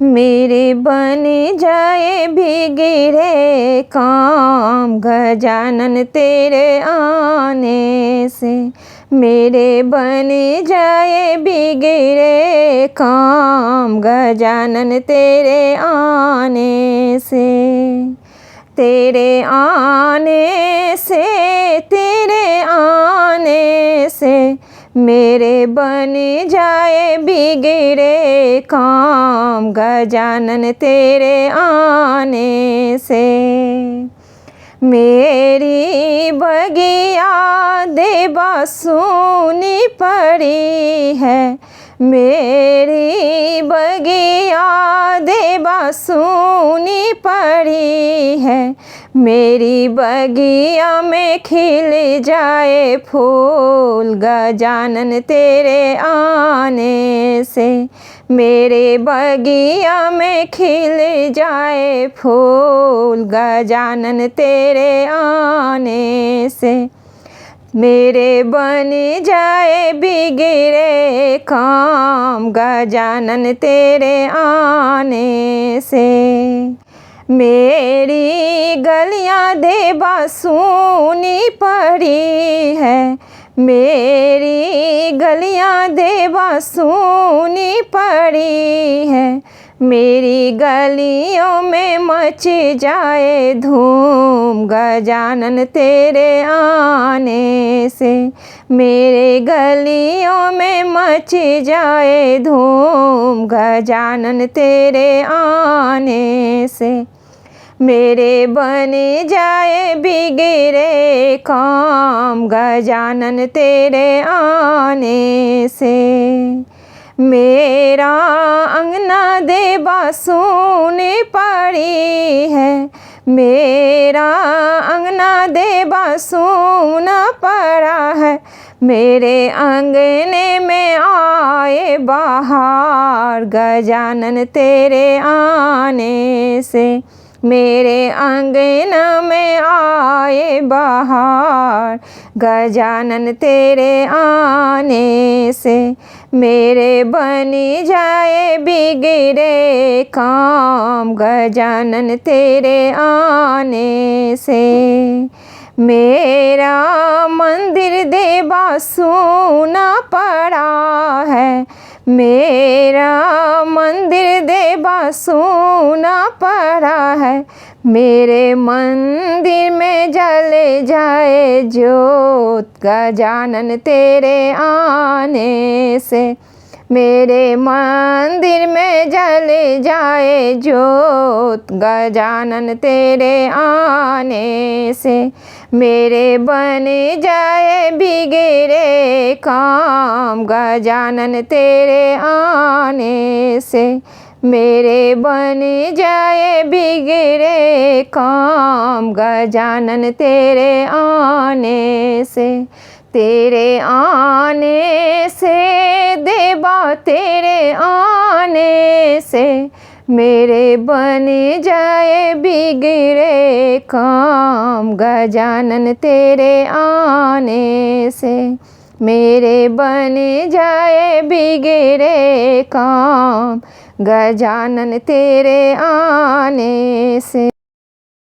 मेरे बन जाए बिगड़े काम गजानन तेरे आने से। मेरे बन जाए बिगड़े काम गजानन तेरे आने से। तेरे आने से, तेरे आने से मेरे बन जाए बिगड़े काम गजानन तेरे आने से। मेरी बगिया देवा सुनी पड़ी है, मेरी बगिया देवा सुनी पड़ी है। मेरी बगिया में खिल जाए फूल गजानन तेरे आने से। मेरे बगिया में खिल जाए फूल गजानन तेरे आने से। मेरे बन जाए बिगड़े काम गजानन तेरे आने से। मेरी गलियां देवा सुनी पड़ी है, मेरी गलियां देवा सुनी पड़ी है। मेरी गलियों में मच जाए धूम गजानन तेरे आने से। मेरे गलियों में मच जाए धूम गजानन तेरे आने से। मेरे बन जाए बिगड़े काम गजानन तेरे आने से। मेरा अंगना देवा सुनी पड़ी है, मेरा अंगना देवा सुना पड़ा है। मेरे अंगने में आए बाहर गजानन तेरे आने से। मेरे अंगना में आए बाहर गजानन तेरे आने से। मेरे बन जाए बिगड़े काम गजानन तेरे आने से। मेरा मंदिर देवा सुना पड़ा है, मेरा मंदिर देवा सुना पड़ा है। मेरे मंदिर में जले जाए ज्योत गजानन तेरे आने से। मेरे मंदिर में जले जाए ज्योत गजानन तेरे आने से। मेरे बन जाए बिगड़े काम गजानन तेरे आने से। मेरे बन जाए बिगड़े काम गजानन तेरे आने से। तेरे आने से देवा तेरे आने से। मेरे बन जाए बिगड़े काम गजानन तेरे आने से। मेरे बन जाए बिगड़े काम गजानन तेरे आने से।